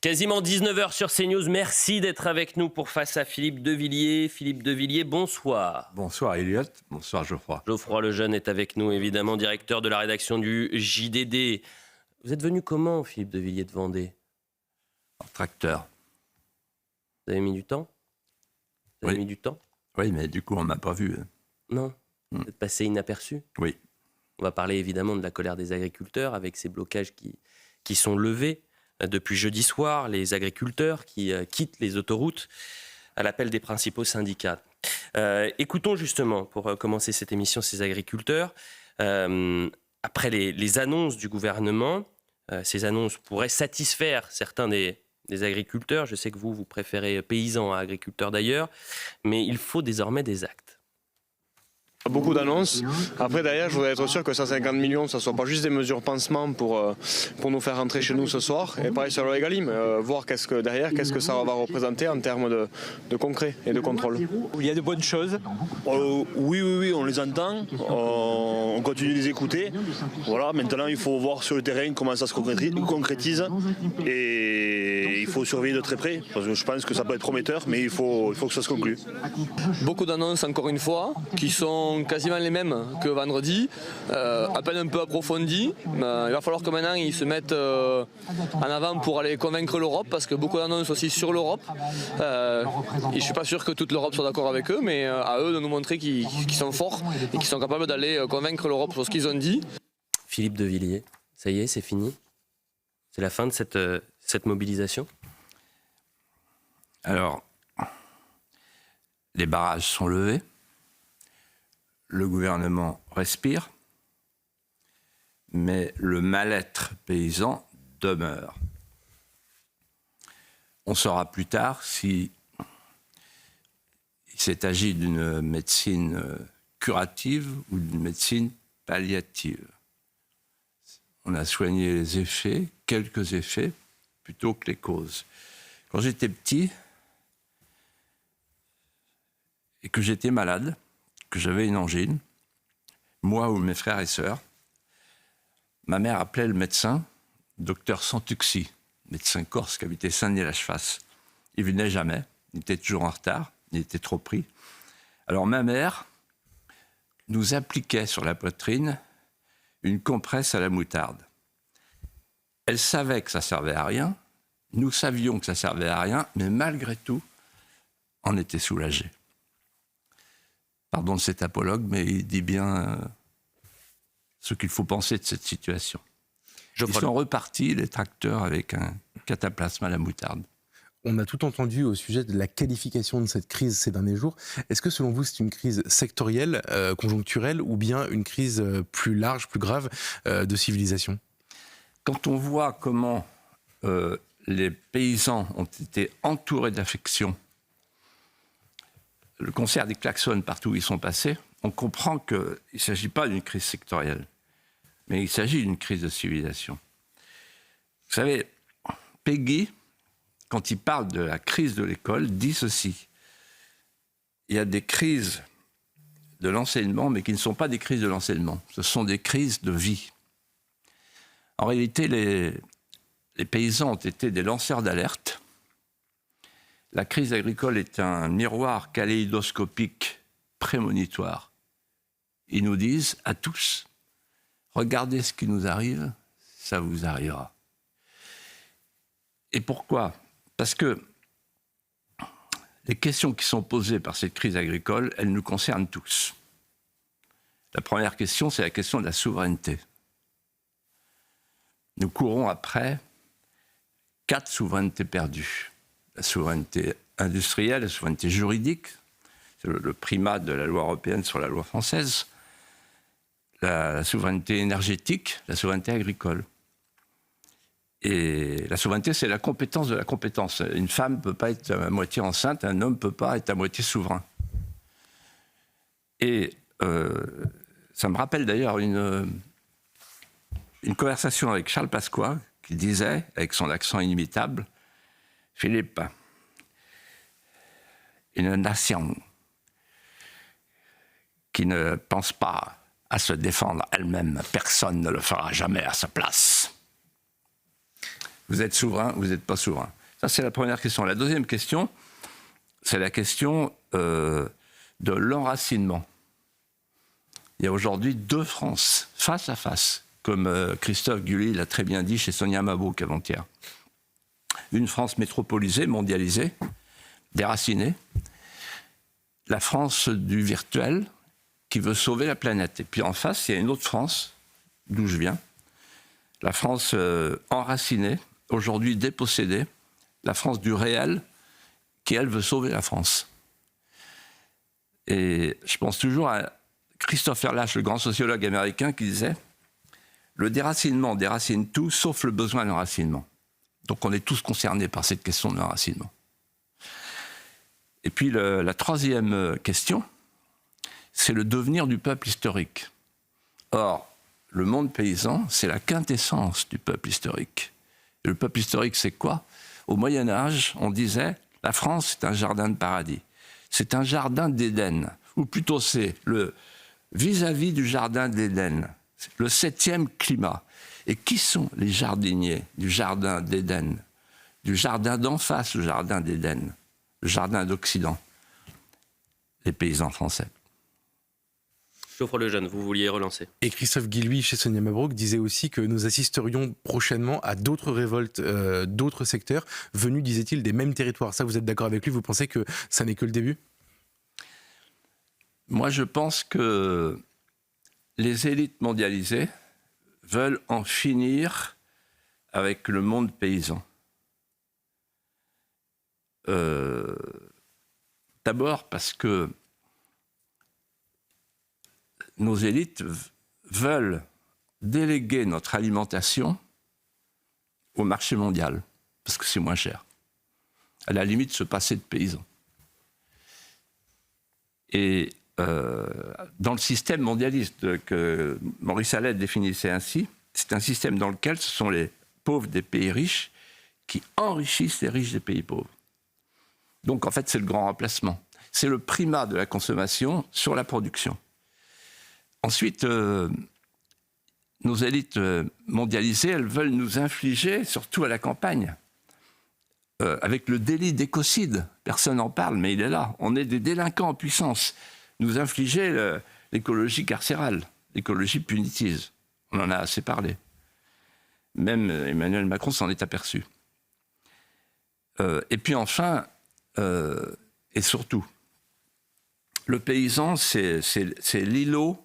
Quasiment 19h sur CNews. Merci d'être avec nous pour Face à Philippe Devilliers. Philippe Devilliers, bonsoir. Bonsoir Elliot, bonsoir Geoffroy. Geoffroy Lejeune est avec nous, évidemment, directeur de la rédaction du JDD. Vous êtes venu comment, Philippe Devilliers de Vendée? En tracteur. Vous avez mis du temps? Vous avez mis du temps? Oui, mais du coup, on ne m'a pas vu. Non. Vous êtes passé inaperçu? Oui. On va parler évidemment de la colère des agriculteurs avec ces blocages qui sont levés depuis jeudi soir. Les agriculteurs qui quittent les autoroutes à l'appel des principaux syndicats. Écoutons justement, pour commencer cette émission, ces agriculteurs. Après les annonces du gouvernement, ces annonces pourraient satisfaire certains des agriculteurs. Je sais que vous préférez paysans à agriculteurs d'ailleurs, mais il faut désormais des actes. Beaucoup d'annonces. Après, derrière, je voudrais être sûr que 150 millions, ça ne soit pas juste des mesures pansement pour nous faire rentrer chez nous ce soir. Et pareil sur le Egalim, voir qu'est-ce que ça va représenter en termes de concret et de contrôle. Il y a de bonnes choses. Oui, on les entend. On continue de les écouter. Voilà, maintenant, il faut voir sur le terrain comment ça se concrétise. Et il faut surveiller de très près. Parce que je pense que ça peut être prometteur, mais il faut que ça se conclue. Beaucoup d'annonces, encore une fois, qui sont quasiment les mêmes que vendredi, à peine un peu approfondies. Il va falloir que maintenant ils se mettent en avant pour aller convaincre l'Europe, parce que beaucoup d'annonces aussi sur l'Europe. Je ne suis pas sûr que toute l'Europe soit d'accord avec eux, mais à eux de nous montrer qu'ils sont forts et qu'ils sont capables d'aller convaincre l'Europe sur ce qu'ils ont dit. Philippe Devilliers, ça y est, c'est fini? C'est la fin de cette mobilisation? Alors, les barrages sont levés. Le gouvernement respire, mais le mal-être paysan demeure. On saura plus tard si il s'est agi d'une médecine curative ou d'une médecine palliative. On a soigné les effets, quelques effets, plutôt que les causes. Quand j'étais petit et que j'étais malade, que j'avais une angine, moi ou mes frères et sœurs, ma mère appelait le médecin, docteur Santuxi, médecin corse qui habitait Saint-Denis-la-Chefasse. Il venait jamais, il était toujours en retard, il était trop pris. Alors ma mère nous appliquait sur la poitrine une compresse à la moutarde. Elle savait que ça servait à rien, nous savions que ça servait à rien, mais malgré tout, on était soulagés. Pardon de cet apologue, mais il dit bien ce qu'il faut penser de cette situation. Ils sont repartis, les tracteurs, avec un cataplasme à la moutarde. On a tout entendu au sujet de la qualification de cette crise ces derniers jours. Est-ce que selon vous, c'est une crise sectorielle, conjoncturelle, ou bien une crise plus large, plus grave de civilisation? Quand on voit comment les paysans ont été entourés d'affection, le concert des klaxons partout où ils sont passés, on comprend qu'il ne s'agit pas d'une crise sectorielle, mais il s'agit d'une crise de civilisation. Vous savez, Péguy, quand il parle de la crise de l'école, dit ceci. Il y a des crises de l'enseignement, mais qui ne sont pas des crises de l'enseignement. Ce sont des crises de vie. En réalité, les paysans ont été des lanceurs d'alerte. La crise agricole est un miroir kaléidoscopique prémonitoire. Ils nous disent à tous, regardez ce qui nous arrive, ça vous arrivera. Et pourquoi? Parce que les questions qui sont posées par cette crise agricole, elles nous concernent tous. La première question, c'est la question de la souveraineté. Nous courons après 4 souverainetés perdues. La souveraineté industrielle, la souveraineté juridique, c'est le primat de la loi européenne sur la loi française, la souveraineté énergétique, la souveraineté agricole. Et la souveraineté, c'est la compétence de la compétence. Une femme ne peut pas être à moitié enceinte, un homme ne peut pas être à moitié souverain. Et ça me rappelle d'ailleurs une conversation avec Charles Pasqua, qui disait, avec son accent inimitable, Philippe, une nation qui ne pense pas à se défendre elle-même, personne ne le fera jamais à sa place. Vous êtes souverain, vous n'êtes pas souverain. Ça, c'est la première question. La deuxième question, c'est la question de l'enracinement. Il y a aujourd'hui 2 France, face à face, comme Christophe Guilluy l'a très bien dit chez Sonia Mabrouk avant-hier. Une France métropolisée, mondialisée, déracinée. La France du virtuel qui veut sauver la planète. Et puis en face, il y a une autre France, d'où je viens. La France enracinée, aujourd'hui dépossédée. La France du réel, qui, elle, veut sauver la France. Et je pense toujours à Christopher Lasch, le grand sociologue américain, qui disait « Le déracinement déracine tout, sauf le besoin d'enracinement ». Donc on est tous concernés par cette question de l'enracinement. Et puis la troisième question, c'est le devenir du peuple historique. Or, le monde paysan, c'est la quintessence du peuple historique. Et le peuple historique, c'est quoi ? Au Moyen-Âge, on disait « La France, c'est un jardin de paradis. C'est un jardin d'Éden. » Ou plutôt, c'est le vis-à-vis du jardin d'Éden. Le 7e climat. Et qui sont les jardiniers du jardin d'Éden ? Du jardin d'en face, le jardin d'Éden. Le jardin d'Occident. Les paysans français. Geoffroy Lejeune, vous vouliez relancer. Et Christophe Guilluy, chez Sonia Mabrouk, disait aussi que nous assisterions prochainement à d'autres révoltes, d'autres secteurs, venus, disait-il, des mêmes territoires. Ça, vous êtes d'accord avec lui ? Vous pensez que ça n'est que le début ? Moi, je pense que les élites mondialisées veulent en finir avec le monde paysan. D'abord parce que nos élites veulent déléguer notre alimentation au marché mondial, parce que c'est moins cher. À la limite, se passer de paysans. Et dans le système mondialiste que Maurice Allais définissait ainsi, c'est un système dans lequel ce sont les pauvres des pays riches qui enrichissent les riches des pays pauvres. Donc en fait, c'est le grand remplacement. C'est le primat de la consommation sur la production. Ensuite, nos élites mondialisées, elles veulent nous infliger, surtout à la campagne, avec le délit d'écocide. Personne n'en parle, mais il est là. On est des délinquants en puissance. Nous infliger l'écologie carcérale, l'écologie punitive. On en a assez parlé. Même Emmanuel Macron s'en est aperçu. Et puis enfin, et surtout, le paysan, c'est l'îlot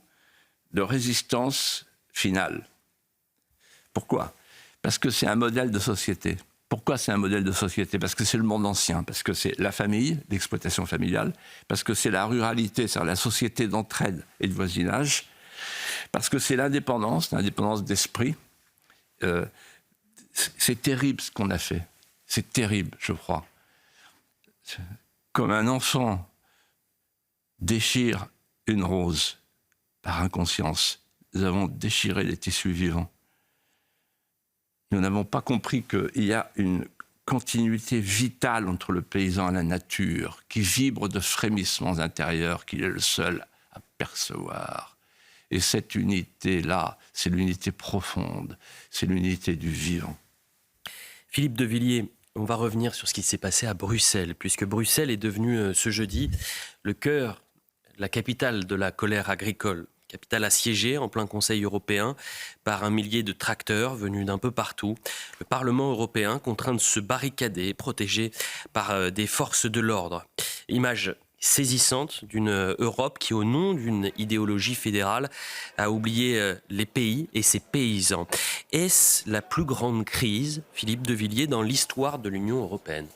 de résistance finale. Pourquoi ? Parce que c'est un modèle de société. Pourquoi c'est un modèle de société ? Parce que c'est le monde ancien, parce que c'est la famille, l'exploitation familiale, parce que c'est la ruralité, c'est-à-dire la société d'entraide et de voisinage, parce que c'est l'indépendance d'esprit. C'est terrible ce qu'on a fait. C'est terrible, je crois. Comme un enfant déchire une rose par inconscience, nous avons déchiré les tissus vivants. Nous n'avons pas compris qu'il y a une continuité vitale entre le paysan et la nature, qui vibre de frémissements intérieurs qu'il est le seul à percevoir. Et cette unité-là, c'est l'unité profonde, c'est l'unité du vivant. Philippe de Villiers, on va revenir sur ce qui s'est passé à Bruxelles, puisque Bruxelles est devenue ce jeudi le cœur, la capitale de la colère agricole. Capitale assiégée en plein Conseil européen par un millier de tracteurs venus d'un peu partout. Le Parlement européen contraint de se barricader, protégé par des forces de l'ordre. Image saisissante d'une Europe qui, au nom d'une idéologie fédérale, a oublié les pays et ses paysans. Est-ce la plus grande crise, Philippe de Villiers, dans l'histoire de l'Union européenne ?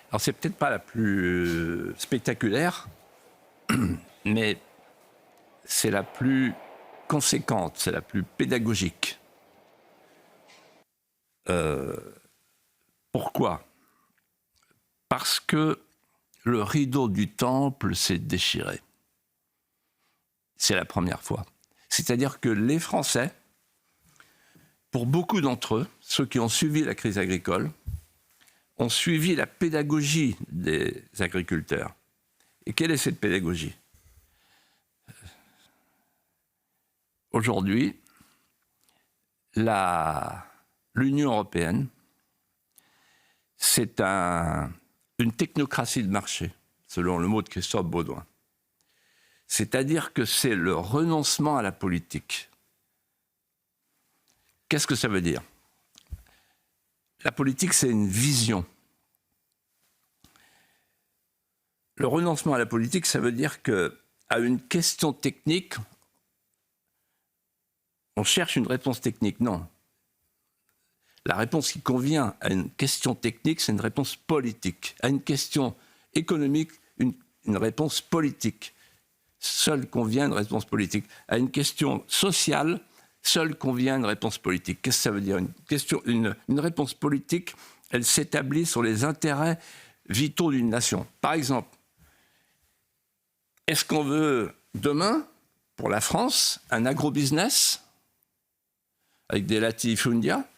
Alors c'est peut-être pas la plus spectaculaire, mais c'est la plus conséquente, c'est la plus pédagogique. Pourquoi ? Parce que le rideau du temple s'est déchiré. C'est la première fois. C'est-à-dire que les Français, pour beaucoup d'entre eux, ceux qui ont suivi la crise agricole, ont suivi la pédagogie des agriculteurs. Et quelle est cette pédagogie ? Aujourd'hui, l'Union européenne c'est une technocratie de marché, selon le mot de Christophe Baudouin. C'est-à-dire que c'est le renoncement à la politique. Qu'est-ce que ça veut dire? La politique, c'est une vision. Le renoncement à la politique, ça veut dire qu'à une question technique, on cherche une réponse technique. Non. La réponse qui convient à une question technique, c'est une réponse politique. À une question économique, une réponse politique. Seule convient une réponse politique. À une question sociale, seule convient une réponse politique. Qu'est-ce que ça veut dire? Une réponse politique, elle s'établit sur les intérêts vitaux d'une nation. Par exemple, est-ce qu'on veut demain, pour la France, un agrobusiness avec des latifundia,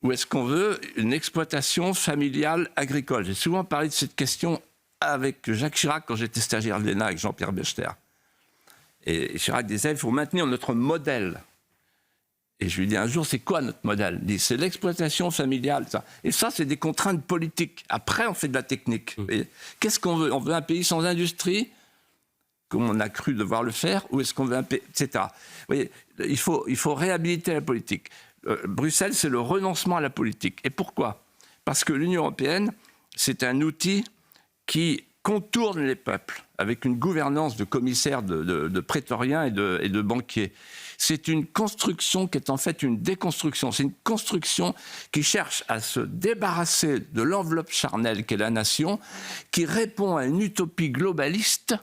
ou est-ce qu'on veut une exploitation familiale agricole? J'ai souvent parlé de cette question avec Jacques Chirac quand j'étais stagiaire de l'ENA avec Jean-Pierre Bechter. Et Chirac disait, il faut maintenir notre modèle. Et je lui dis un jour, c'est quoi notre modèle? Il dit, c'est l'exploitation familiale. Ça. Et ça, c'est des contraintes politiques. Après, on fait de la technique. Et qu'est-ce qu'on veut? On veut un pays sans industrie, comme on a cru devoir le faire, ou est-ce qu'on veut un pays, etc. Vous voyez, il faut réhabiliter la politique. Bruxelles, c'est le renoncement à la politique. Et pourquoi? Parce que l'Union européenne, c'est un outil qui contourne les peuples avec une gouvernance de commissaires, de prétoriens et de banquiers. C'est une construction qui est en fait une déconstruction. C'est une construction qui cherche à se débarrasser de l'enveloppe charnelle qu'est la nation, qui répond à une utopie globaliste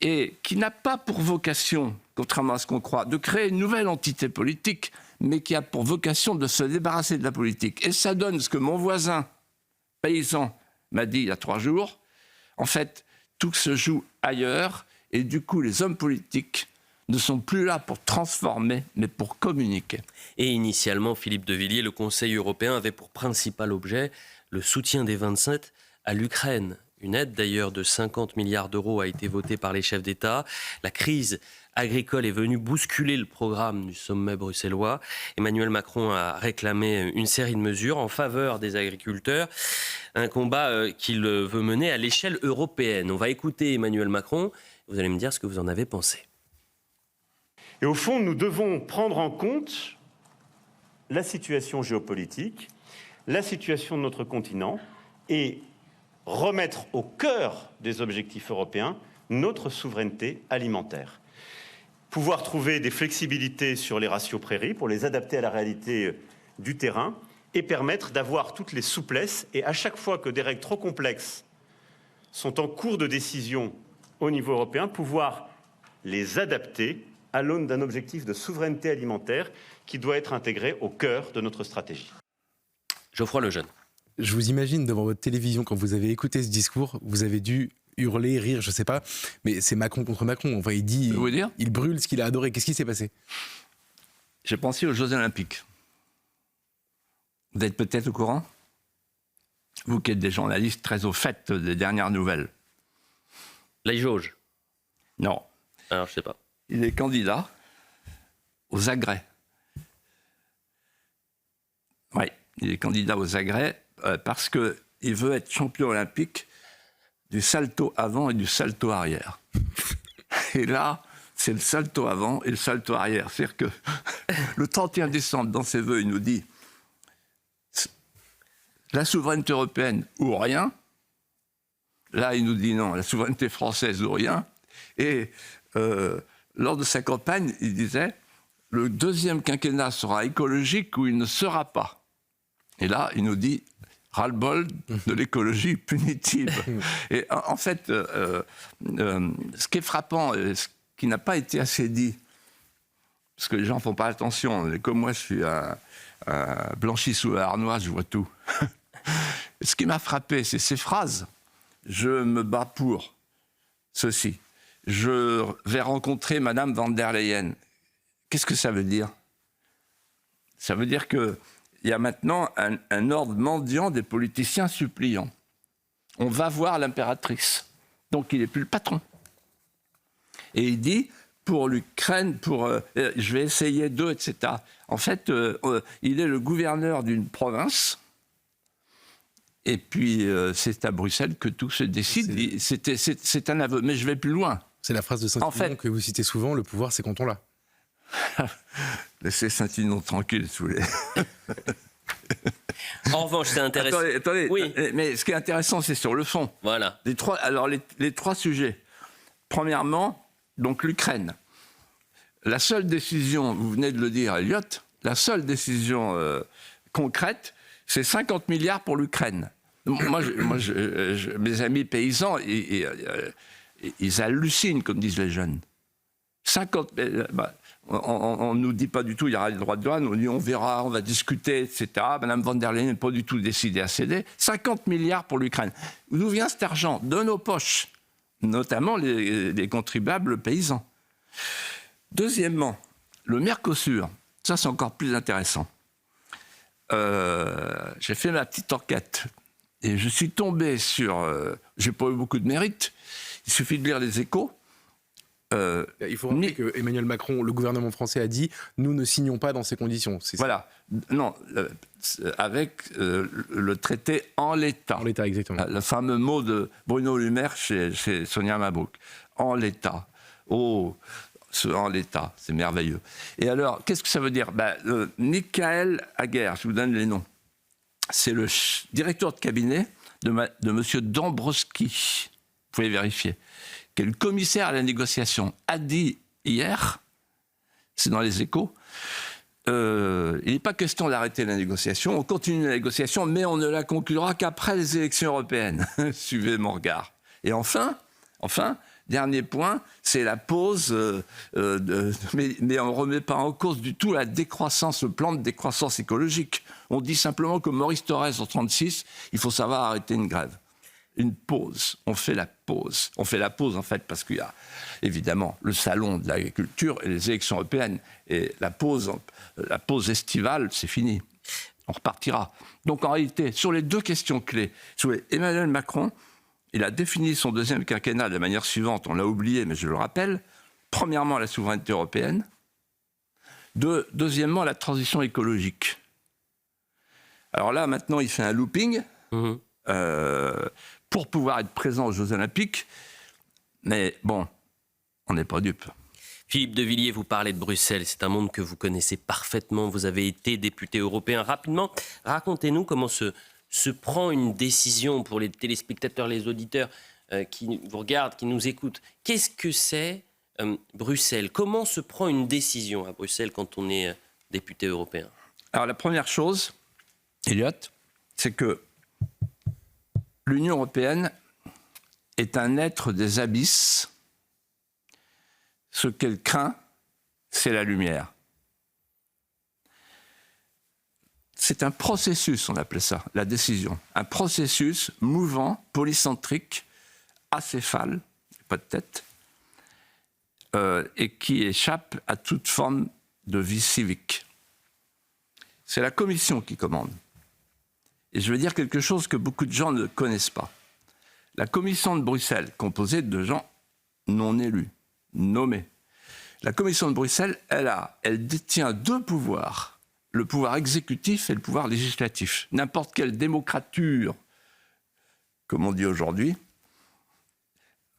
et qui n'a pas pour vocation, contrairement à ce qu'on croit, de créer une nouvelle entité politique, mais qui a pour vocation de se débarrasser de la politique. Et ça donne ce que mon voisin paysan m'a dit il y a 3 jours. En fait, tout se joue ailleurs, et du coup, les hommes politiques ne sont plus là pour transformer, mais pour communiquer. Et initialement, Philippe de Villiers, le Conseil européen avait pour principal objet le soutien des 27 à l'Ukraine. Une aide d'ailleurs de 50 milliards d'euros a été votée par les chefs d'État. La crise agricole est venue bousculer le programme du sommet bruxellois. Emmanuel Macron a réclamé une série de mesures en faveur des agriculteurs. Un combat qu'il veut mener à l'échelle européenne. On va écouter Emmanuel Macron. Vous allez me dire ce que vous en avez pensé. Et au fond, nous devons prendre en compte la situation géopolitique, la situation de notre continent et remettre au cœur des objectifs européens notre souveraineté alimentaire. Pouvoir trouver des flexibilités sur les ratios prairies pour les adapter à la réalité du terrain et permettre d'avoir toutes les souplesses. Et à chaque fois que des règles trop complexes sont en cours de décision au niveau européen, pouvoir les adapter à l'aune d'un objectif de souveraineté alimentaire qui doit être intégré au cœur de notre stratégie. Geoffroy Lejeune. Je vous imagine devant votre télévision, quand vous avez écouté ce discours, vous avez dû hurler, rire, je sais pas, mais c'est Macron contre Macron. Enfin, il dit, il brûle ce qu'il a adoré. Qu'est-ce qui s'est passé? J'ai pensé aux Jeux Olympiques. Vous êtes peut-être au courant? Vous qui êtes des journalistes très au fait des dernières nouvelles. La jauge? Non. Alors, je sais pas. Il est candidat aux agrès. Oui, il est candidat aux agrès parce qu'il veut être champion olympique du salto avant et du salto arrière. Et là, c'est le salto avant et le salto arrière. C'est-à-dire que le 31 décembre, dans ses vœux, il nous dit la souveraineté européenne ou rien. Là, il nous dit non, la souveraineté française ou rien. Et lors de sa campagne, il disait le deuxième quinquennat sera écologique ou il ne sera pas. Et là, il nous dit ras-le-bol de l'écologie punitive. Et en fait, ce qui est frappant, ce qui n'a pas été assez dit, parce que les gens ne font pas attention, et comme moi je suis blanchi sous la harnoise, je vois tout. Ce qui m'a frappé, c'est ces phrases. Je me bats pour ceci. Je vais rencontrer Madame van der Leyen. Qu'est-ce que ça veut dire? Ça veut dire qu'il y a maintenant un ordre mendiant des politiciens suppliants. On va voir l'impératrice. Donc il n'est plus le patron. Et il dit, pour l'Ukraine, je vais essayer d'eux, etc. En fait, il est le gouverneur d'une province Et puis, c'est à Bruxelles que tout se décide. C'est un aveu. Mais je vais plus loin. C'est la phrase de Saint-Simon que vous citez souvent, le pouvoir, c'est quand on l'a. Laissez Saint-Simon tranquille, si vous voulez. En revanche, c'est intéressant. Attendez, Oui. mais ce qui est intéressant, c'est sur le fond. Voilà. Les trois sujets. Premièrement, donc l'Ukraine. La seule décision, vous venez de le dire, Elliot, la seule décision concrète, c'est 50 milliards pour l'Ukraine. Mes amis paysans, ils hallucinent, comme disent les jeunes. 50, on ne nous dit pas du tout, il y aura les droits de douane, on dit on verra, on va discuter, etc. Madame von der Leyen n'est pas du tout décidée à céder. 50 milliards pour l'Ukraine. D'où vient cet argent? De nos poches, notamment les contribuables paysans. Deuxièmement, le Mercosur, ça c'est encore plus intéressant. J'ai fait ma petite enquête et je suis tombé sur... j'ai pas eu beaucoup de mérite, il suffit de lire les Échos. Il faut rappeler que Emmanuel Macron, le gouvernement français a dit « nous ne signons pas dans ces conditions ». Voilà, non, avec le traité en l'état. En l'état, exactement. Le fameux mot de Bruno Le Maire chez Sonia Mabrouk. En l'état. Oh, en l'état, c'est merveilleux. Et alors, qu'est-ce que ça veut dire? Michael Haguer, je vous donne les noms. C'est le directeur de cabinet de M. Dombrovski. Vous pouvez vérifier. Qui est le commissaire à la négociation, a dit hier, c'est dans les Échos, il n'est pas question d'arrêter la négociation, on continue la négociation, mais on ne la conclura qu'après les élections européennes. Suivez mon regard. Et enfin, dernier point, c'est la pause, mais on ne remet pas en cause du tout la décroissance, le plan de décroissance écologique. On dit simplement que Maurice Thorez, en 1936, il faut savoir arrêter une grève. Une pause, on fait la pause. On fait la pause en fait parce qu'il y a évidemment le salon de l'agriculture et les élections européennes. Et la pause estivale, c'est fini. On repartira. Donc en réalité, sur les deux questions clés, Emmanuel Macron, il a défini son deuxième quinquennat de la manière suivante, on l'a oublié mais je le rappelle. Premièrement, la souveraineté européenne. Deuxièmement, la transition écologique. Alors là, maintenant, il fait un looping. Pour pouvoir être présent aux Jeux Olympiques. Mais bon, on n'est pas dupes. Philippe de Villiers, vous parlez de Bruxelles. C'est un monde que vous connaissez parfaitement. Vous avez été député européen. Rapidement, racontez-nous comment se prend une décision pour les téléspectateurs, les auditeurs qui vous regardent, qui nous écoutent. Qu'est-ce que c'est Bruxelles? Comment se prend une décision à Bruxelles quand on est député européen? Alors la première chose, Elliot, c'est que l'Union européenne est un être des abysses. Ce qu'elle craint, c'est la lumière. C'est un processus, on appelait ça, la décision. Un processus mouvant, polycentrique, acéphale, pas de tête, et qui échappe à toute forme de vie civique. C'est la Commission qui commande. Et je veux dire quelque chose que beaucoup de gens ne connaissent pas. La commission de Bruxelles, composée de gens non élus, nommés. La commission de Bruxelles, elle détient deux pouvoirs, le pouvoir exécutif et le pouvoir législatif. N'importe quelle démocrature, comme on dit aujourd'hui,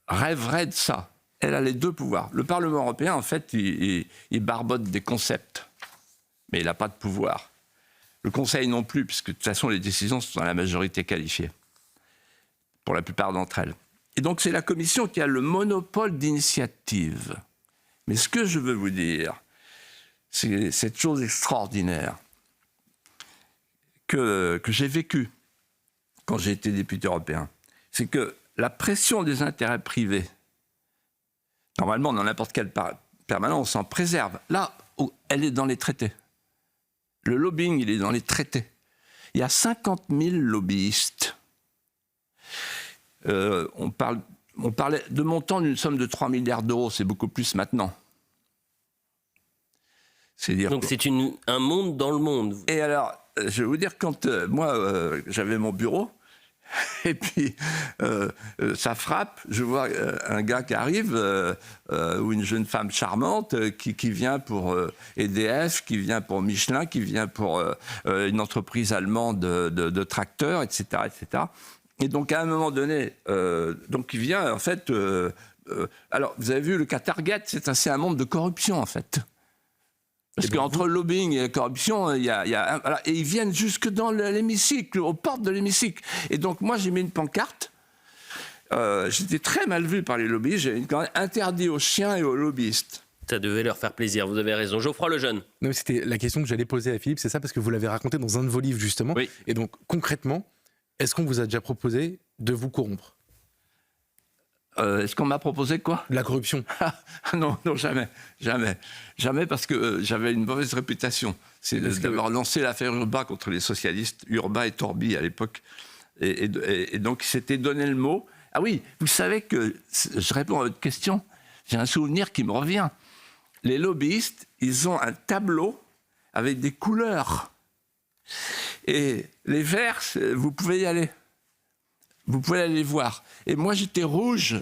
rêverait de ça. Elle a les deux pouvoirs. Le Parlement européen, en fait, il barbote des concepts, mais il n'a pas de pouvoir. Le Conseil non plus, puisque de toute façon, les décisions sont à la majorité qualifiée, pour la plupart d'entre elles. Et donc, c'est la Commission qui a le monopole d'initiative. Mais ce que je veux vous dire, c'est cette chose extraordinaire que j'ai vécue quand j'ai été député européen. C'est que la pression des intérêts privés, normalement, dans n'importe quelle permanence, on s'en préserve. Là, elle est dans les traités. Le lobbying, il est dans les traités. Il y a 50 000 lobbyistes. On parlait de montant d'une somme de 3 milliards d'euros, c'est beaucoup plus maintenant. Donc c'est un monde dans le monde. Et alors, je vais vous dire, quand moi, j'avais mon bureau, Et puis, ça frappe. Je vois un gars qui arrive, ou une jeune femme charmante, qui vient pour EDF, qui vient pour Michelin, qui vient pour une entreprise allemande de tracteurs, etc., etc. Et donc, à un moment donné, donc il vient, en fait... alors, vous avez vu, le cas Target, c'est un monde de corruption, en fait. Parce qu'entre le lobbying et la corruption, il y a voilà, et ils viennent jusque dans l'hémicycle, aux portes de l'hémicycle. Et donc, moi, j'ai mis une pancarte. J'étais très mal vu par les lobbyistes. J'ai interdit aux chiens et aux lobbyistes. Ça devait leur faire plaisir, vous avez raison. Geoffroy Lejeune. Non, c'était la question que j'allais poser à Philippe, c'est ça, parce que vous l'avez raconté dans un de vos livres, justement. Oui. Et donc, concrètement, est-ce qu'on vous a déjà proposé de vous corrompre ? Est-ce qu'on m'a proposé quoi ? La corruption. Non, jamais. Jamais parce que j'avais une mauvaise réputation. C'est d'avoir lancé l'affaire Urbain contre les socialistes, Urbain et Torby à l'époque. Et donc, il s'était donné le mot. Ah oui, vous savez que, je réponds à votre question, j'ai un souvenir qui me revient. Les lobbyistes, ils ont un tableau avec des couleurs. Et les verts, vous pouvez y aller. Vous pouvez aller voir. Et moi, j'étais rouge.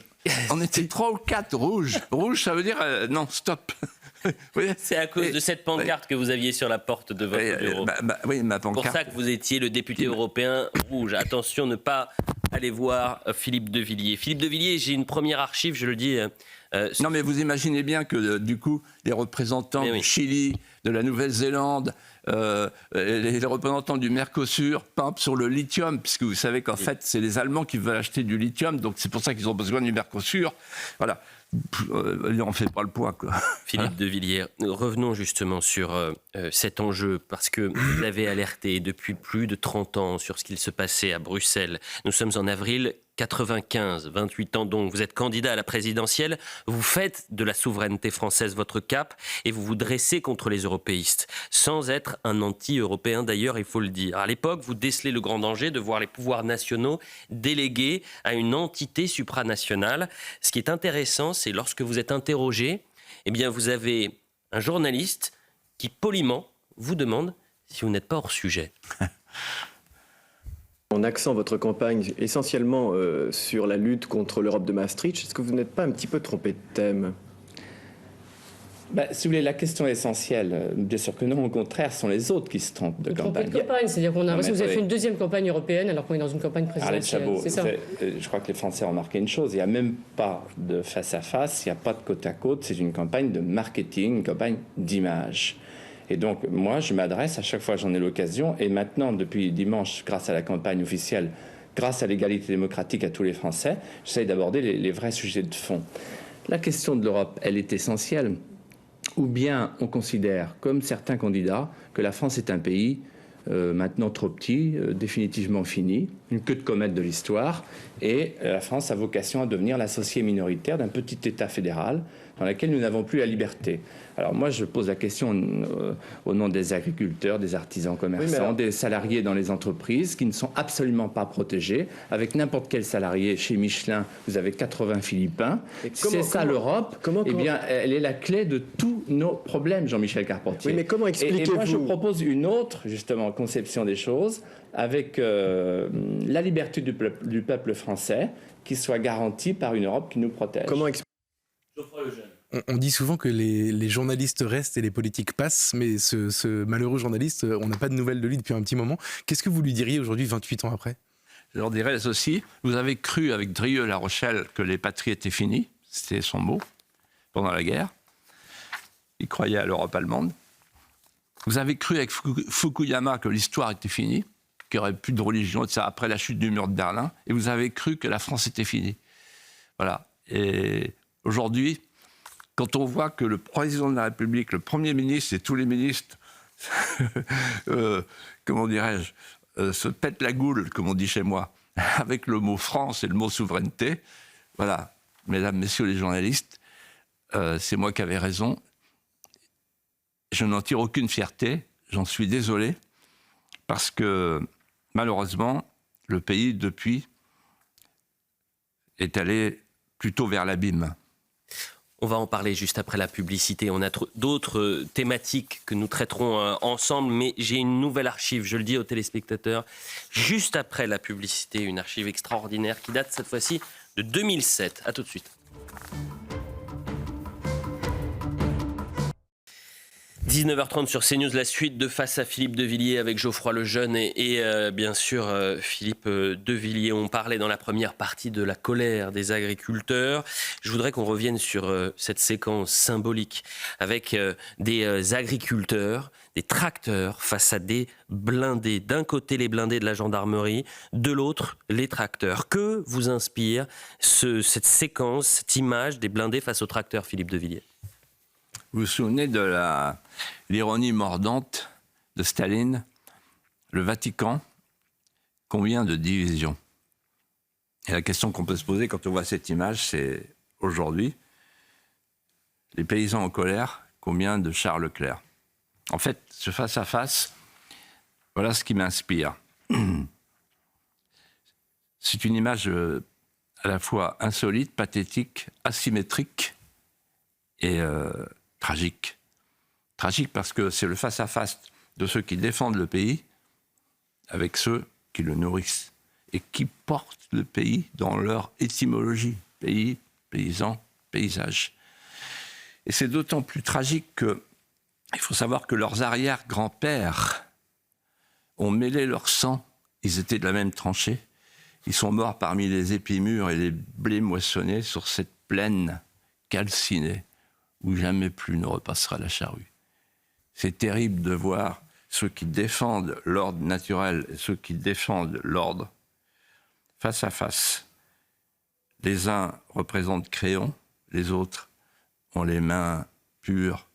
On était 3 ou 4 rouges. Rouge, ça veut dire non, stop. C'est à cause de cette pancarte que vous aviez sur la porte de votre bureau. Oui, ma pancarte. C'est pour ça que vous étiez le député européen rouge. Attention, ne pas aller voir Philippe de Villiers. Philippe de Villiers, j'ai une première archive, je le dis. Non, mais vous imaginez bien que, du coup, les représentants du Chili, de la Nouvelle-Zélande, les représentants du Mercosur pimpent sur le lithium, puisque vous savez qu'en fait, c'est les Allemands qui veulent acheter du lithium, donc c'est pour ça qu'ils ont besoin du Mercosur. Voilà. On ne fait pas le poids, quoi. Philippe de Villiers, revenons justement sur cet enjeu, parce que vous avez alerté depuis plus de 30 ans sur ce qu'il se passait à Bruxelles. Nous sommes en avril 95, 28 ans donc, vous êtes candidat à la présidentielle, vous faites de la souveraineté française votre cap et vous vous dressez contre les européistes, sans être un anti-européen d'ailleurs, il faut le dire. À l'époque, vous décelez le grand danger de voir les pouvoirs nationaux délégués à une entité supranationale. Ce qui est intéressant, c'est lorsque vous êtes interrogé, eh bien vous avez un journaliste qui poliment vous demande si vous n'êtes pas hors sujet. En axant votre campagne essentiellement sur la lutte contre l'Europe de Maastricht, est-ce que vous n'êtes pas un petit peu trompé de thème ? Si vous voulez, la question essentielle, bien sûr que non, au contraire, ce sont les autres qui se trompent de campagne. Trompé de campagne, c'est-à-dire qu'on a l'impression que vous avez fait une deuxième campagne européenne alors qu'on est dans une campagne présidentielle. Arlette Chabot, c'est ça. je crois que les Français ont remarqué une chose, il n'y a même pas de face-à-face, il n'y a pas de côte-à-côte, c'est une campagne de marketing, une campagne d'image. Et donc, moi, je m'adresse à chaque fois que j'en ai l'occasion, et maintenant, depuis dimanche, grâce à la campagne officielle, grâce à l'égalité démocratique à tous les Français, j'essaie d'aborder les vrais sujets de fond. La question de l'Europe, elle est essentielle. Ou bien on considère, comme certains candidats, que la France est un pays maintenant trop petit, définitivement fini, une queue de comète de l'histoire, et la France a vocation à devenir l'associé minoritaire d'un petit État fédéral dans lequel nous n'avons plus la liberté. Alors moi, je pose la question au nom des agriculteurs, des artisans commerçants, des salariés dans les entreprises qui ne sont absolument pas protégés. Avec n'importe quel salarié chez Michelin, vous avez 80 Philippins. C'est ça l'Europe. Eh bien, elle est la clé de tous nos problèmes, Jean-Michel Carpentier. Oui, mais comment expliquez-vous ? Et moi, je propose une autre, justement, conception des choses, avec la liberté du peuple français, qui soit garantie par une Europe qui nous protège. Comment On dit souvent que les journalistes restent et les politiques passent, mais ce malheureux journaliste, on n'a pas de nouvelles de lui depuis un petit moment. Qu'est-ce que vous lui diriez aujourd'hui, 28 ans après ? Je leur dirais aussi, vous avez cru avec Drieux-La Rochelle que les patries étaient finies, c'était son mot, pendant la guerre. Il croyait à l'Europe allemande. Vous avez cru avec Fukuyama que l'histoire était finie, qu'il n'y aurait plus de religion, etc., après la chute du mur de Berlin, et vous avez cru que la France était finie. Voilà. Et aujourd'hui, quand on voit que le président de la République, le Premier ministre et tous les ministres, comment dirais-je, se pètent la goule, comme on dit chez moi, avec le mot France et le mot souveraineté, voilà, mesdames, messieurs les journalistes, c'est moi qui avais raison. Je n'en tire aucune fierté, j'en suis désolé, parce que malheureusement, le pays, depuis, est allé plutôt vers l'abîme. On va en parler juste après la publicité. On a d'autres thématiques que nous traiterons ensemble, mais j'ai une nouvelle archive, je le dis aux téléspectateurs, juste après la publicité, une archive extraordinaire qui date cette fois-ci de 2007. À tout de suite. 19h30 sur CNews, la suite de Face à Philippe de Villiers avec Geoffroy Lejeune et bien sûr Philippe de Villiers. On parlait dans la première partie de la colère des agriculteurs. Je voudrais qu'on revienne sur cette séquence symbolique avec des agriculteurs, des tracteurs face à des blindés. D'un côté les blindés de la gendarmerie, de l'autre les tracteurs. Que vous inspire cette séquence, cette image des blindés face aux tracteurs, Philippe de Villiers ? Vous vous souvenez de l'ironie mordante de Staline, le Vatican, combien de divisions? Et la question qu'on peut se poser quand on voit cette image, c'est aujourd'hui, les paysans en colère, combien de Charles Leclerc? En fait, ce face-à-face, voilà ce qui m'inspire. C'est une image à la fois insolite, pathétique, asymétrique et tragique. Tragique parce que c'est le face-à-face de ceux qui défendent le pays avec ceux qui le nourrissent et qui portent le pays dans leur étymologie. Pays, paysan, paysage. Et c'est d'autant plus tragique que il faut savoir que leurs arrière-grands-pères ont mêlé leur sang. Ils étaient de la même tranchée. Ils sont morts parmi les épis mûrs et les blés moissonnés sur cette plaine calcinée où jamais plus ne repassera la charrue. C'est terrible de voir ceux qui défendent l'ordre naturel et ceux qui défendent l'ordre face à face. Les uns représentent Créon, les autres ont les mains pures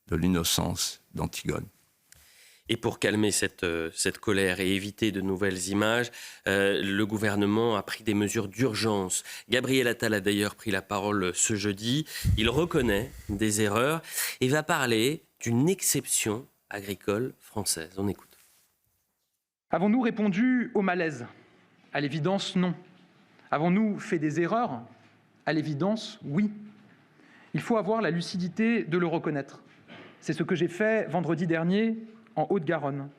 de l'innocence d'Antigone. Et pour calmer cette colère et éviter de nouvelles images, le gouvernement a pris des mesures d'urgence. Gabriel Attal a d'ailleurs pris la parole ce jeudi. Il reconnaît des erreurs et va parler d'une exception agricole française. On écoute. Avons-nous répondu au malaise? À l'évidence, non. Avons-nous fait des erreurs? À l'évidence, oui. Il faut avoir la lucidité de le reconnaître. C'est ce que j'ai fait vendredi dernier en Haute-Garonne,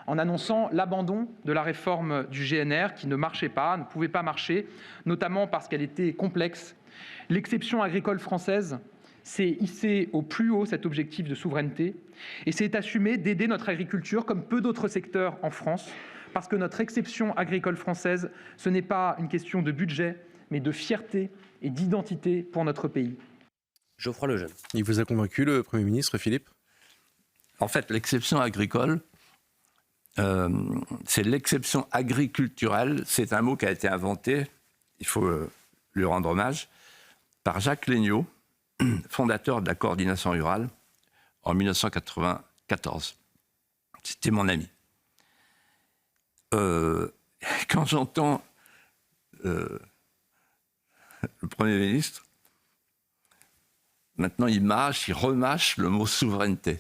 en annonçant l'abandon de la réforme du GNR qui ne marchait pas, ne pouvait pas marcher, notamment parce qu'elle était complexe. L'exception agricole française, c'est hisser au plus haut cet objectif de souveraineté et c'est assumer d'aider notre agriculture comme peu d'autres secteurs en France, parce que notre exception agricole française, ce n'est pas une question de budget, mais de fierté et d'identité pour notre pays. Geoffroy Lejeune. Il vous a convaincu, le Premier ministre, Philippe ? En fait, l'exception agricole, c'est l'exception agriculturelle. C'est un mot qui a été inventé, il faut lui rendre hommage, par Jacques Legnaud, fondateur de la coordination rurale, en 1994. C'était mon ami. Quand j'entends le Premier ministre, maintenant il remâche le mot souveraineté.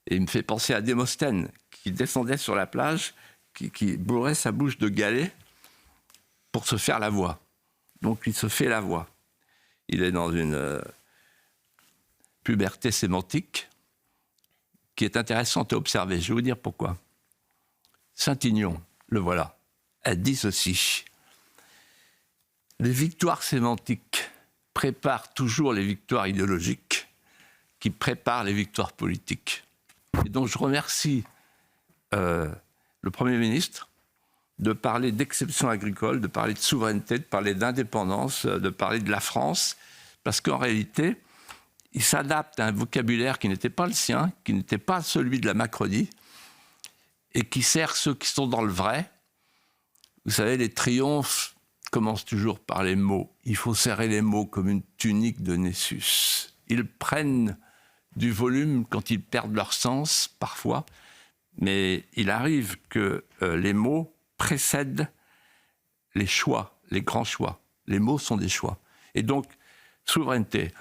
Et il me fait penser à Démosthène, qui descendait sur la plage, qui bourrait sa bouche de galets pour se faire la voix. Donc il se fait la voix. Il est dans une puberté sémantique qui est intéressante à observer. Je vais vous dire pourquoi. Saint-Aignan, le voilà, elle dit ceci. Les victoires sémantiques préparent toujours les victoires idéologiques qui préparent les victoires politiques. Et donc je remercie le Premier ministre de parler d'exception agricole, de parler de souveraineté, de parler d'indépendance, de parler de la France, parce qu'en réalité, il s'adapte à un vocabulaire qui n'était pas le sien, qui n'était pas celui de la Macronie, et qui sert ceux qui sont dans le vrai. Vous savez, les triomphes commencent toujours par les mots. Il faut serrer les mots comme une tunique de Nessus. Ils prennent du volume quand ils perdent leur sens, parfois, mais il arrive que les mots précèdent les choix, les grands choix. Les mots sont des choix. Et donc, souveraineté.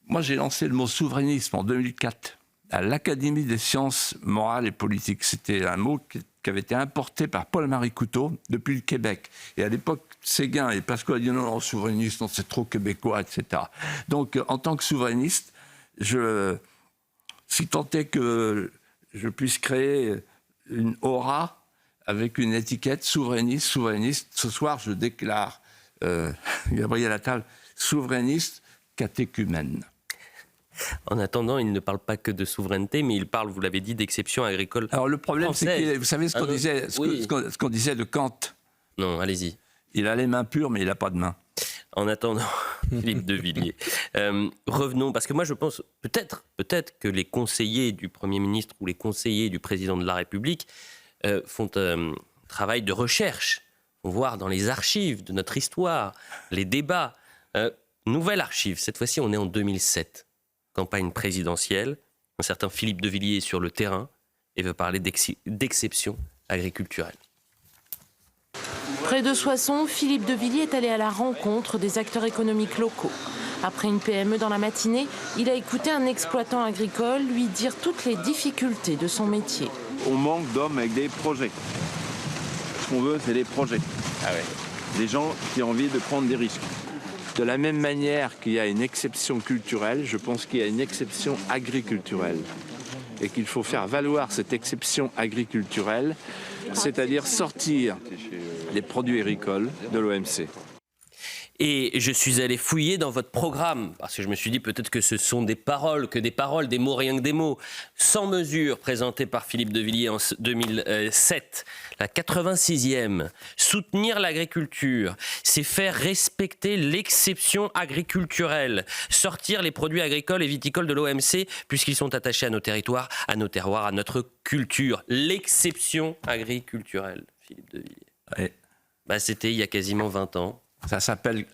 Moi, j'ai lancé le mot souverainisme en 2004 à l'Académie des sciences morales et politiques. C'était un mot qui avait été importé par Paul-Marie Couteau depuis le Québec. Et à l'époque, Séguin et Pasqua dit non, souverainiste, non, c'est trop québécois, etc. Donc, en tant que souverainiste, si tant est que je puisse créer une aura avec une étiquette souverainiste, ce soir, je déclare, Gabriel Attal, souverainiste catéchumène. En attendant, il ne parle pas que de souveraineté, mais il parle, vous l'avez dit, d'exception agricole. Alors le problème, c'est que vous savez ce qu'on disait de Kant. Non, allez-y. Il a les mains pures, mais il n'a pas de main. En attendant, Philippe de Villiers, revenons, parce que moi je pense peut-être que les conseillers du Premier ministre ou les conseillers du Président de la République font un travail de recherche, voir dans les archives de notre histoire, les débats. Nouvelle archive, cette fois-ci on est en 2007. Campagne présidentielle, un certain Philippe de Villiers est sur le terrain et veut parler d'exception agriculturelle. Près de Soissons, Philippe de Villiers est allé à la rencontre des acteurs économiques locaux. Après une PME dans la matinée, il a écouté un exploitant agricole lui dire toutes les difficultés de son métier. On manque d'hommes avec des projets. Ce qu'on veut, c'est des projets. Des gens qui ont envie de prendre des risques. De la même manière qu'il y a une exception culturelle, je pense qu'il y a une exception agriculturelle. Et qu'il faut faire valoir cette exception agriculturelle, c'est-à-dire sortir les produits agricoles de l'OMC. Et je suis allé fouiller dans votre programme, parce que je me suis dit peut-être que ce sont des paroles, des mots, rien que des mots. 100 mesures présentées par Philippe de Villiers en 2007, la 86e. Soutenir l'agriculture, c'est faire respecter l'exception agriculturelle. Sortir les produits agricoles et viticoles de l'OMC, puisqu'ils sont attachés à nos territoires, à nos terroirs, à notre culture. L'exception agriculturelle, Philippe de Villiers. Ouais. C'était il y a quasiment 20 ans. Ça s'appelle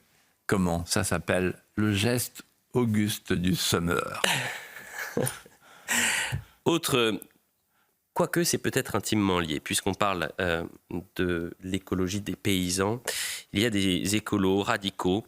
comment ? Ça s'appelle le geste auguste du semeur. Quoique c'est peut-être intimement lié, puisqu'on parle de l'écologie des paysans. Il y a des écolos radicaux,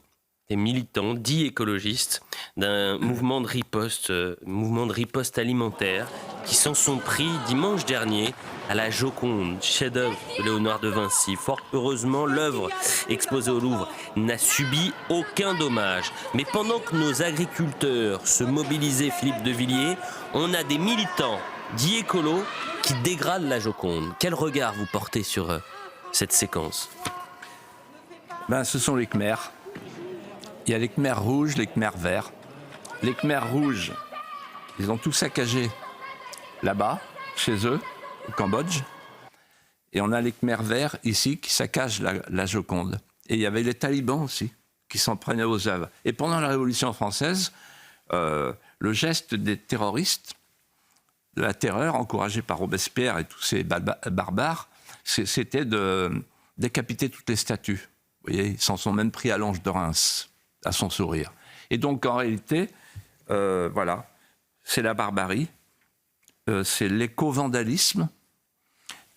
des militants dits écologistes d'un mouvement de riposte alimentaire qui s'en sont pris dimanche dernier à la Joconde, chef-d'œuvre de Léonard de Vinci. Fort heureusement, l'œuvre exposée au Louvre n'a subi aucun dommage. Mais pendant que nos agriculteurs se mobilisaient, Philippe de Villiers, on a des militants dits écolos qui dégradent la Joconde. Quel regard vous portez sur cette séquence ? Ce sont les Khmers. Il y a les Khmers rouges, les Khmers verts. Les Khmers rouges, ils ont tout saccagé là-bas, chez eux, au Cambodge. Et on a les Khmers verts ici qui saccagent la Joconde. Et il y avait les talibans aussi qui s'en prenaient aux œuvres. Et pendant la Révolution française, le geste des terroristes, de la terreur, encouragée par Robespierre et tous ces barbares, c'était de décapiter toutes les statues. Vous voyez, ils s'en sont même pris à l'Ange de Reims, à son sourire. Et donc, en réalité, voilà, c'est la barbarie, c'est l'éco-vandalisme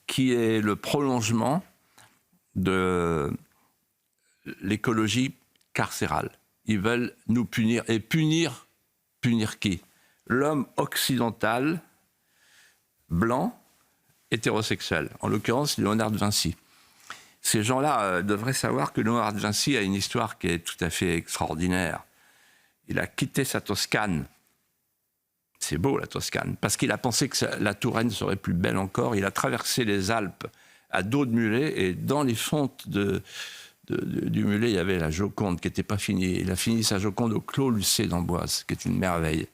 qui est le prolongement de l'écologie carcérale. Ils veulent nous punir. Et punir qui ? L'homme occidental, blanc, hétérosexuel. En l'occurrence, Léonard de Vinci. Ces gens-là devraient savoir que Léonard de Vinci a une histoire qui est tout à fait extraordinaire. Il a quitté sa Toscane. C'est beau, la Toscane. Parce qu'il a pensé que la Touraine serait plus belle encore. Il a traversé les Alpes à dos de mulet. Et dans les fontes du mulet, il y avait la Joconde qui n'était pas finie. Il a fini sa Joconde au Clos Lucé d'Amboise, qui est une merveille,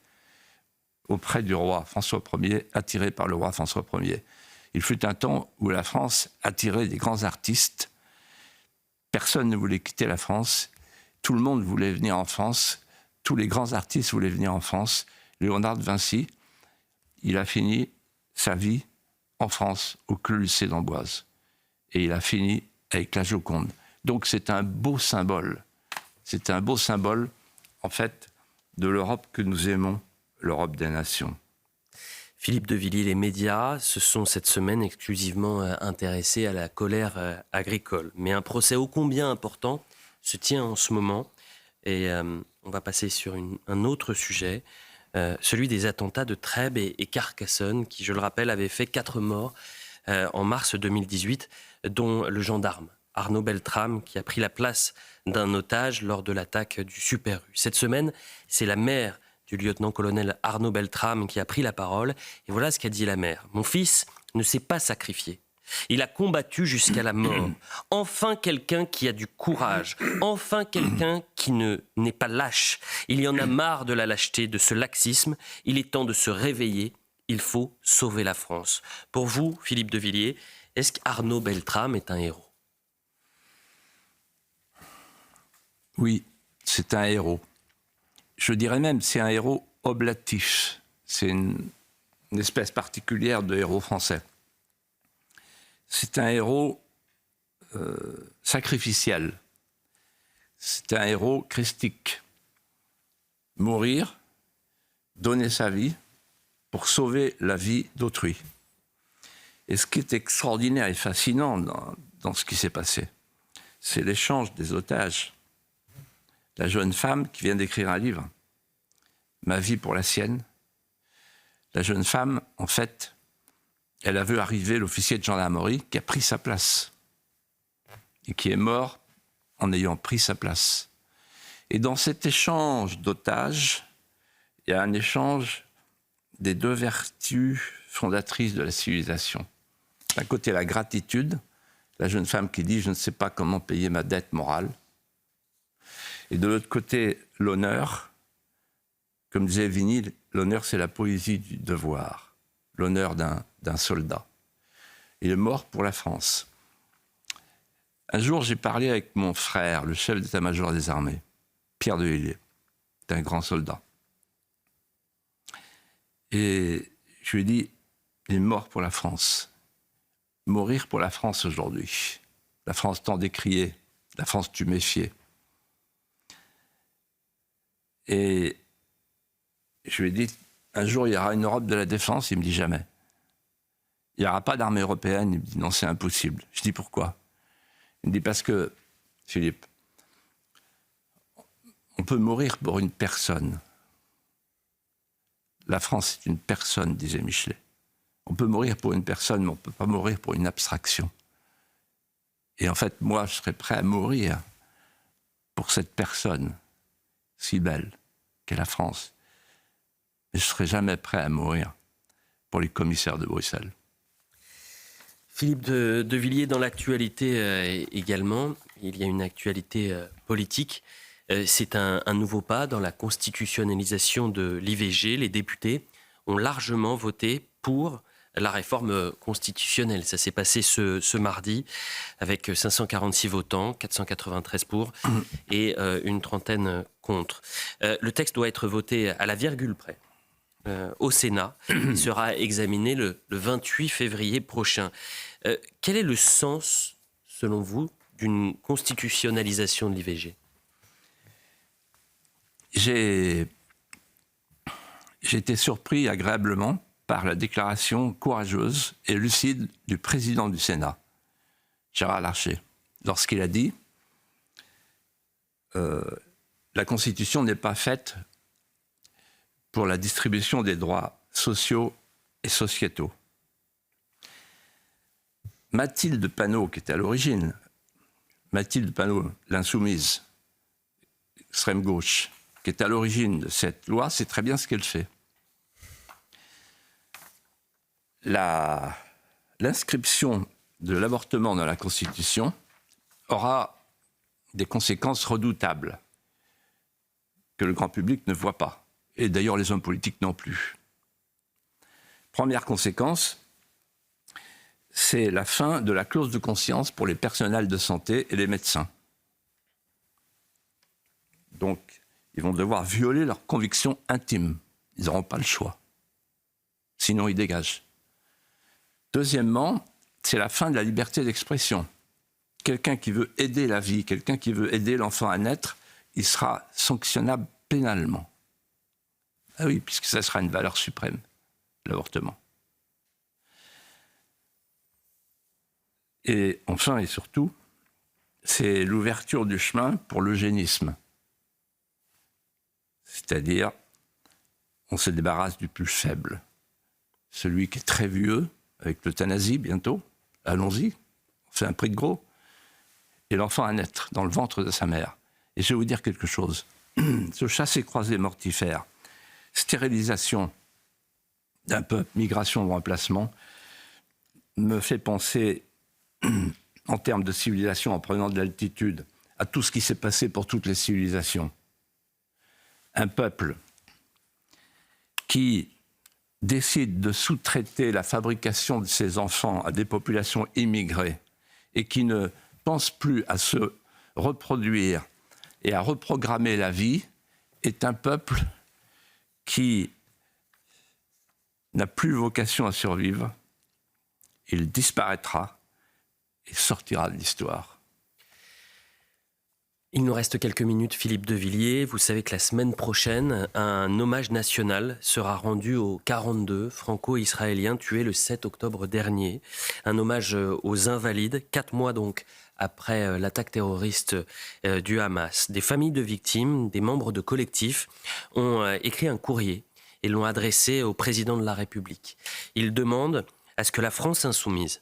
auprès du roi François Ier, attiré par le roi François Ier. Il fut un temps où la France attirait des grands artistes. Personne ne voulait quitter la France. Tout le monde voulait venir en France. Tous les grands artistes voulaient venir en France. Léonard de Vinci, il a fini sa vie en France, au Clos Lucé d'Amboise. Et il a fini avec la Joconde. Donc c'est un beau symbole. C'est un beau symbole, en fait, de l'Europe que nous aimons, l'Europe des nations. Philippe de Villiers, les médias se sont cette semaine exclusivement intéressés à la colère agricole. Mais un procès ô combien important se tient en ce moment. Et on va passer sur un autre sujet, celui des attentats de Trèbes et Carcassonne, qui, je le rappelle, avaient fait 4 morts en mars 2018, dont le gendarme Arnaud Beltrame, qui a pris la place d'un otage lors de l'attaque du Super U. Cette semaine, c'est la mère du lieutenant-colonel Arnaud Beltrame qui a pris la parole. Et voilà ce qu'a dit la mère. « Mon fils ne s'est pas sacrifié. Il a combattu jusqu'à la mort. Enfin quelqu'un qui a du courage. Enfin quelqu'un qui n'est pas lâche. Il y en a marre de la lâcheté, de ce laxisme. Il est temps de se réveiller. Il faut sauver la France. » Pour vous, Philippe de Villiers, est-ce qu'Arnaud Beltrame est un héros ? Oui, c'est un héros. Je dirais même c'est un héros oblatif. C'est une espèce particulière de héros français. C'est un héros sacrificiel. C'est un héros christique. Mourir, donner sa vie pour sauver la vie d'autrui. Et ce qui est extraordinaire et fascinant dans ce qui s'est passé, c'est l'échange des otages. La jeune femme qui vient d'écrire un livre, « Ma vie pour la sienne », la jeune femme, en fait, elle a vu arriver l'officier de gendarmerie qui a pris sa place et qui est mort en ayant pris sa place. Et dans cet échange d'otages, il y a un échange des deux vertus fondatrices de la civilisation. D'un côté, la gratitude, la jeune femme qui dit « Je ne sais pas comment payer ma dette morale ». Et de l'autre côté, l'honneur. Comme disait Vigny, l'honneur, c'est la poésie du devoir. L'honneur d'un soldat. Il est mort pour la France. Un jour, j'ai parlé avec mon frère, le chef d'état-major des armées, Pierre de Villiers. C'est un grand soldat. Et je lui ai dit, il est mort pour la France. Mourir pour la France aujourd'hui. La France tant décriée, la France tuméfiée. Et je lui ai dit, un jour, il y aura une Europe de la défense. Il me dit, jamais. Il n'y aura pas d'armée européenne. Il me dit, non, c'est impossible. Je dis, pourquoi ? Il me dit, parce que, Philippe, on peut mourir pour une personne. La France est une personne, disait Michelet. On peut mourir pour une personne, mais on ne peut pas mourir pour une abstraction. Et en fait, moi, je serais prêt à mourir pour cette personne si belle qu'est la France. Mais je ne serai jamais prêt à mourir pour les commissaires de Bruxelles. Philippe de Villiers, dans l'actualité également, il y a une actualité politique. C'est un nouveau pas dans la constitutionnalisation de l'IVG. Les députés ont largement voté pour la réforme constitutionnelle. Ça s'est passé ce mardi avec 546 votants, 493 pour et une trentaine contre. Le texte doit être voté à la virgule près au Sénat. Il sera examiné le 28 février prochain. Quel est le sens, selon vous, d'une constitutionnalisation de l'IVG ? J'ai été surpris agréablement par la déclaration courageuse et lucide du président du Sénat, Gérard Larcher, lorsqu'il a dit la Constitution n'est pas faite pour la distribution des droits sociaux et sociétaux. Mathilde Panot, qui était à l'origine, Mathilde Panot, l'insoumise, extrême gauche, qui est à l'origine de cette loi, c'est très bien ce qu'elle fait. L'inscription de l'avortement dans la Constitution aura des conséquences redoutables que le grand public ne voit pas, et d'ailleurs les hommes politiques non plus. Première conséquence, c'est la fin de la clause de conscience pour les personnels de santé et les médecins. Donc, ils vont devoir violer leurs convictions intimes. Ils n'auront pas le choix. Sinon, ils dégagent. Deuxièmement, c'est la fin de la liberté d'expression. Quelqu'un qui veut aider la vie, quelqu'un qui veut aider l'enfant à naître, il sera sanctionnable pénalement. Ah oui, puisque ça sera une valeur suprême, l'avortement. Et enfin et surtout, c'est l'ouverture du chemin pour l'eugénisme. C'est-à-dire, on se débarrasse du plus faible, celui qui est très vieux, avec l'euthanasie bientôt. Allons-y, on fait un prix de gros. Et l'enfant à naître dans le ventre de sa mère. Et je vais vous dire quelque chose. Ce chassé-croisé mortifère, stérilisation d'un peuple, migration ou remplacement, me fait penser, en termes de civilisation, en prenant de l'altitude, à tout ce qui s'est passé pour toutes les civilisations. Un peuple qui décide de sous-traiter la fabrication de ses enfants à des populations immigrées et qui ne pense plus à se reproduire et à reprogrammer la vie, est un peuple qui n'a plus vocation à survivre. Il disparaîtra et sortira de l'histoire. Il nous reste quelques minutes, Philippe de Villiers. Vous savez que la semaine prochaine, un hommage national sera rendu aux 42 franco-israéliens tués le 7 octobre dernier. Un hommage aux invalides, 4 mois donc après l'attaque terroriste du Hamas. Des familles de victimes, des membres de collectifs ont écrit un courrier et l'ont adressé au président de la République. Ils demandent à ce que la France insoumise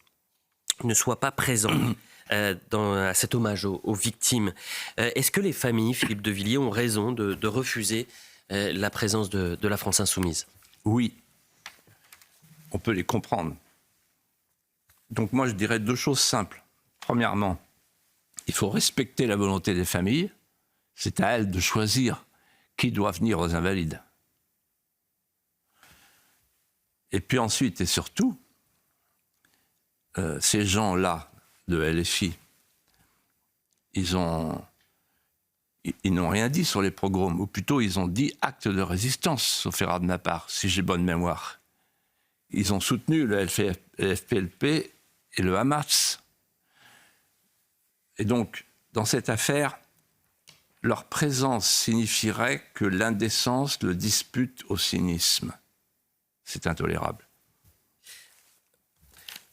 ne soit pas présente à cet hommage aux victimes. Est-ce que les familles, Philippe de Villiers, ont raison de refuser la présence de la France insoumise? Oui, on peut les comprendre. Donc moi je dirais 2 choses simples. Premièrement, il faut respecter la volonté des familles. C'est à elles de choisir qui doit venir aux Invalides. Et puis ensuite et surtout, ces gens-là de LFI, ils n'ont rien dit sur les pogroms, ou plutôt ils ont dit acte de résistance, sauf erreur de ma part, si j'ai bonne mémoire. Ils ont soutenu le FPLP et le Hamas. Et donc, dans cette affaire, leur présence signifierait que l'indécence le dispute au cynisme. C'est intolérable.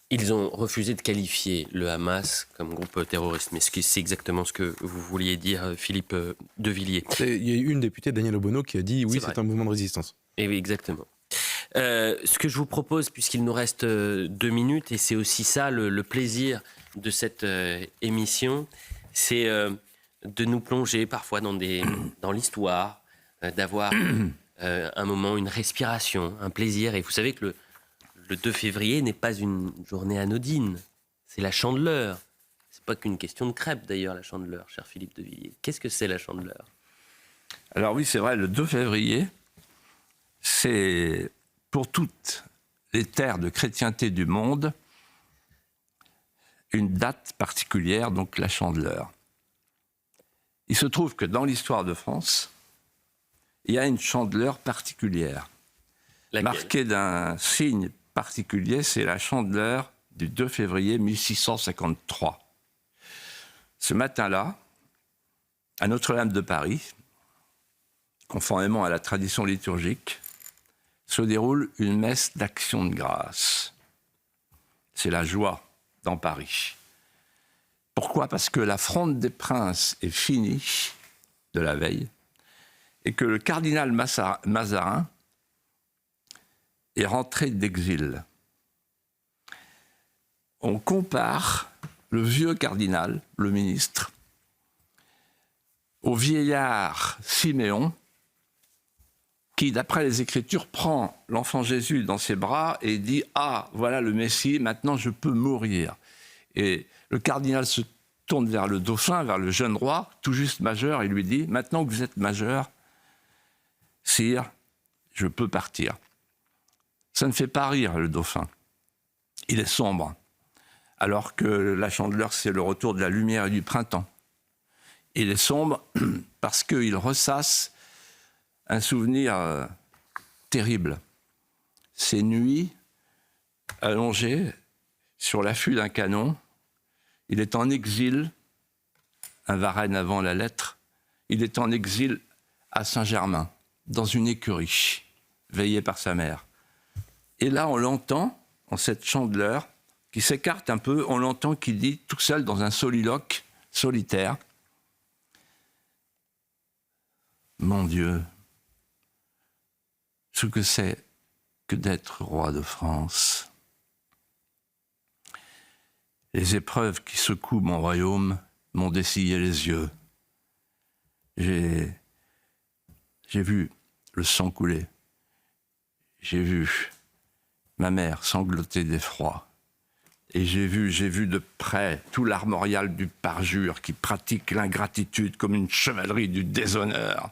Ils ont refusé de qualifier le Hamas comme groupe terroriste. Mais c'est exactement ce que vous vouliez dire, Philippe de Villiers. Il y a eu une députée, Danielle Obono, qui a dit oui, c'est un mouvement de résistance. Et oui, exactement. Ce que je vous propose, puisqu'il nous reste 2 minutes, et c'est aussi ça le plaisir de cette émission, c'est de nous plonger parfois dans l'histoire, d'avoir un moment, une respiration, un plaisir. Et vous savez que le 2 février n'est pas une journée anodine, c'est la Chandeleur. C'est pas qu'une question de crêpes d'ailleurs, la Chandeleur, cher Philippe de Villiers. Qu'est-ce que c'est la Chandeleur? Alors oui, c'est vrai, le 2 février, c'est pour toutes les terres de chrétienté du monde une date particulière, donc la Chandeleur. Il se trouve que dans l'histoire de France, il y a une Chandeleur particulière. Laquelle? Marquée d'un signe particulier, c'est la Chandeleur du 2 février 1653. Ce matin-là, à Notre-Dame de Paris, conformément à la tradition liturgique, se déroule une messe d'action de grâce. C'est la joie dans Paris. Pourquoi? Parce que la fronde des princes est finie de la veille et que le cardinal Mazarin est rentré d'exil. On compare le vieux cardinal, le ministre, au vieillard Siméon, qui, d'après les Écritures, prend l'enfant Jésus dans ses bras et dit « Ah, voilà le Messie, maintenant je peux mourir ». Et le cardinal se tourne vers le dauphin, vers le jeune roi, tout juste majeur, et lui dit « Maintenant que vous êtes majeur, sire, je peux partir ». Ça ne fait pas rire le dauphin. Il est sombre, alors que la Chandeleur, c'est le retour de la lumière et du printemps. Il est sombre parce qu'il ressasse un souvenir terrible. Ces nuits allongées sur l'affût d'un canon, il est en exil, un Varenne avant la lettre, il est en exil à Saint-Germain, dans une écurie, veillé par sa mère. Et là, on l'entend, en cette Chandeleur, qui s'écarte un peu, on l'entend qui dit, tout seul dans un soliloque solitaire, « Mon Dieu, ce que c'est que d'être roi de France. Les épreuves qui secouent mon royaume m'ont dessillé les yeux. J'ai vu le sang couler. J'ai vu ma mère sangloter d'effroi. Et j'ai vu de près tout l'armorial du parjure qui pratique l'ingratitude comme une chevalerie du déshonneur.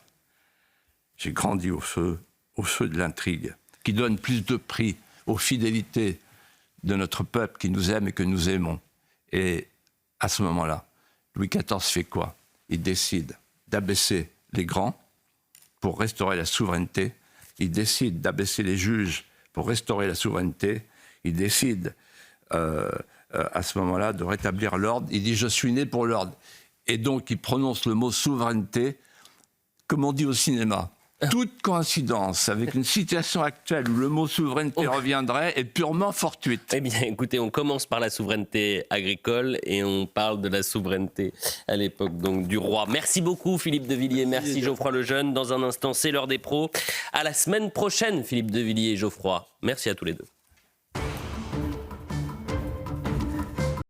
J'ai grandi au feu de l'intrigue, qui donne plus de prix aux fidélités de notre peuple qui nous aime et que nous aimons. Et à ce moment-là, Louis XIV fait quoi? Il décide d'abaisser les grands pour restaurer la souveraineté. Il décide d'abaisser les juges pour restaurer la souveraineté. Il décide à ce moment-là de rétablir l'ordre. Il dit « je suis né pour l'ordre ». Et donc il prononce le mot souveraineté, comme on dit au cinéma. Toute coïncidence avec une situation actuelle où le mot souveraineté reviendrait est purement fortuite. Eh bien, écoutez, on commence par la souveraineté agricole et on parle de la souveraineté à l'époque donc du roi. Merci beaucoup Philippe de Villiers, merci Geoffroy Lejeune. Dans un instant, c'est l'heure des pros. À la semaine prochaine, Philippe de Villiers et Geoffroy. Merci à tous les deux.